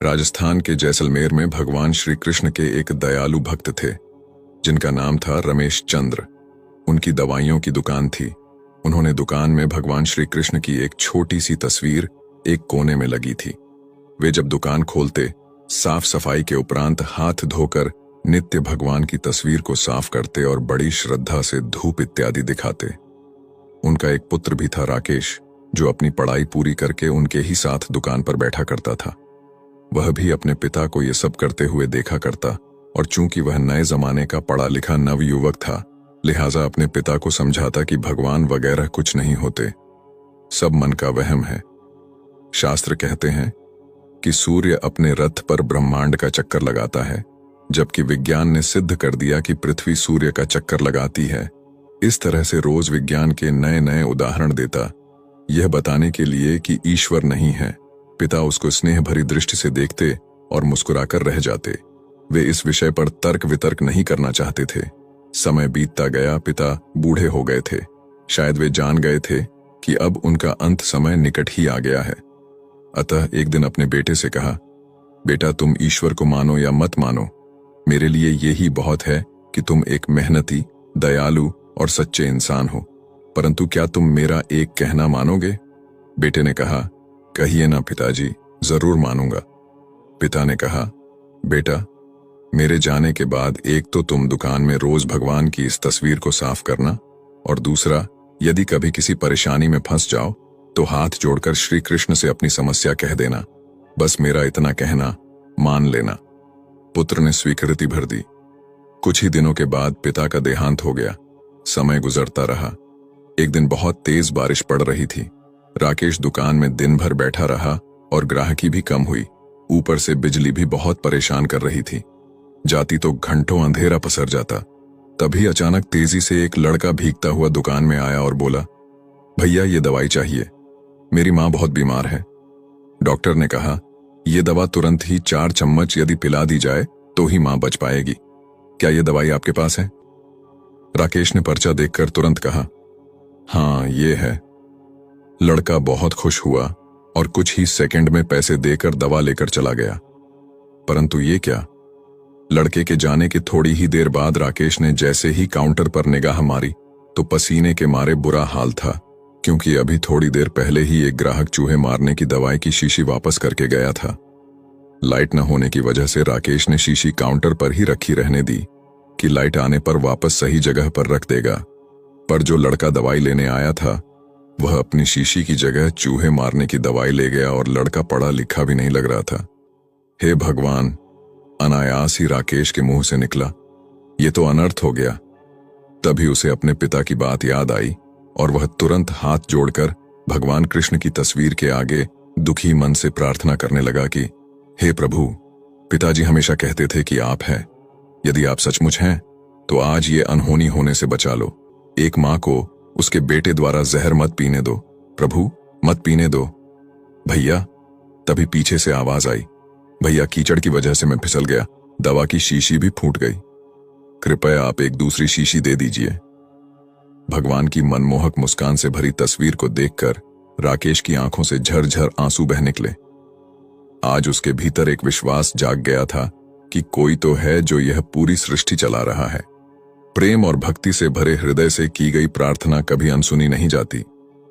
राजस्थान के जैसलमेर में भगवान श्री कृष्ण के एक दयालु भक्त थे जिनका नाम था रमेश चंद्र। उनकी दवाइयों की दुकान थी। उन्होंने दुकान में भगवान श्री कृष्ण की एक छोटी सी तस्वीर एक कोने में लगी थी। वे जब दुकान खोलते साफ सफाई के उपरांत हाथ धोकर नित्य भगवान की तस्वीर को साफ करते और बड़ी श्रद्धा से धूप इत्यादि दिखाते। उनका एक पुत्र भी था राकेश, जो अपनी पढ़ाई पूरी करके उनके ही साथ दुकान पर बैठा करता था। वह भी अपने पिता को ये सब करते हुए देखा करता और चूंकि वह नए जमाने का पढ़ा लिखा नवयुवक था, लिहाजा अपने पिता को समझाता कि भगवान वगैरह कुछ नहीं होते, सब मन का वहम है। शास्त्र कहते हैं कि सूर्य अपने रथ पर ब्रह्मांड का चक्कर लगाता है, जबकि विज्ञान ने सिद्ध कर दिया कि पृथ्वी सूर्य का चक्कर लगाती है। इस तरह से रोज विज्ञान के नए नए उदाहरण देता, यह बताने के लिए कि ईश्वर नहीं है। पिता उसको स्नेह भरी दृष्टि से देखते और मुस्कुराकर रह जाते। वे इस विषय पर तर्क वितर्क नहीं करना चाहते थे। समय बीतता गया, पिता बूढ़े हो गए थे। शायद वे जान गए थे कि अब उनका अंत समय निकट ही आ गया है। अतः एक दिन अपने बेटे से कहा, बेटा तुम ईश्वर को मानो या मत मानो, मेरे लिए यही बहुत है कि तुम एक मेहनती, दयालु और सच्चे इंसान हो, परंतु क्या तुम मेरा एक कहना मानोगे? बेटे ने कहा, कहिए ना पिताजी, जरूर मानूंगा। पिता ने कहा, बेटा मेरे जाने के बाद एक तो तुम दुकान में रोज भगवान की इस तस्वीर को साफ करना, और दूसरा, यदि कभी किसी परेशानी में फंस जाओ तो हाथ जोड़कर श्री कृष्ण से अपनी समस्या कह देना। बस मेरा इतना कहना मान लेना। पुत्र ने स्वीकृति भर दी। कुछ ही दिनों के बाद पिता का देहांत हो गया। समय गुजरता रहा। एक दिन बहुत तेज बारिश पड़ रही थी। राकेश दुकान में दिन भर बैठा रहा और ग्राहकी भी कम हुई। ऊपर से बिजली भी बहुत परेशान कर रही थी। जाती तो घंटों अंधेरा पसर जाता। तभी अचानक तेजी से एक लड़का भीगता हुआ दुकान में आया और बोला, भैया ये दवाई चाहिए, मेरी माँ बहुत बीमार है। डॉक्टर ने कहा, ये दवा तुरंत ही 4 चम्मच यदि पिला दी जाए तो ही माँ बच पाएगी। क्या ये दवाई आपके पास है? राकेश ने पर्चा देखकर तुरंत कहा, हाँ ये है। लड़का बहुत खुश हुआ और कुछ ही सेकंड में पैसे देकर दवा लेकर चला गया। परंतु ये क्या, लड़के के जाने के थोड़ी ही देर बाद राकेश ने जैसे ही काउंटर पर निगाह मारी तो पसीने के मारे बुरा हाल था, क्योंकि अभी थोड़ी देर पहले ही एक ग्राहक चूहे मारने की दवाई की शीशी वापस करके गया था। लाइट न होने की वजह से राकेश ने शीशी काउंटर पर ही रखी रहने दी कि लाइट आने पर वापस सही जगह पर रख देगा। पर जो लड़का दवाई लेने आया था वह अपनी शीशी की जगह चूहे मारने की दवाई ले गया और लड़का पढ़ा लिखा भी नहीं लग रहा था। हे भगवान, अनायास ही राकेश के मुंह से निकला, ये तो अनर्थ हो गया। तभी उसे अपने पिता की बात याद आई और वह तुरंत हाथ जोड़कर भगवान कृष्ण की तस्वीर के आगे दुखी मन से प्रार्थना करने लगा कि हे प्रभु, पिताजी हमेशा कहते थे कि आप हैं। यदि आप सचमुच हैं तो आज ये अनहोनी होने से बचा लो। एक माँ को उसके बेटे द्वारा जहर मत पीने दो, प्रभु मत पीने दो। भैया, तभी पीछे से आवाज आई, भैया कीचड़ की वजह से मैं फिसल गया, दवा की शीशी भी फूट गई, कृपया आप एक दूसरी शीशी दे दीजिए। भगवान की मनमोहक मुस्कान से भरी तस्वीर को देखकर राकेश की आंखों से झरझर आंसू बह निकले। आज उसके भीतर एक विश्वास जाग गया था कि कोई तो है जो यह पूरी सृष्टि चला रहा है। प्रेम और भक्ति से भरे हृदय से की गई प्रार्थना कभी अनसुनी नहीं जाती।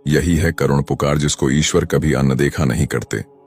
यही है करुण पुकार जिसको ईश्वर कभी अनदेखा नहीं करते।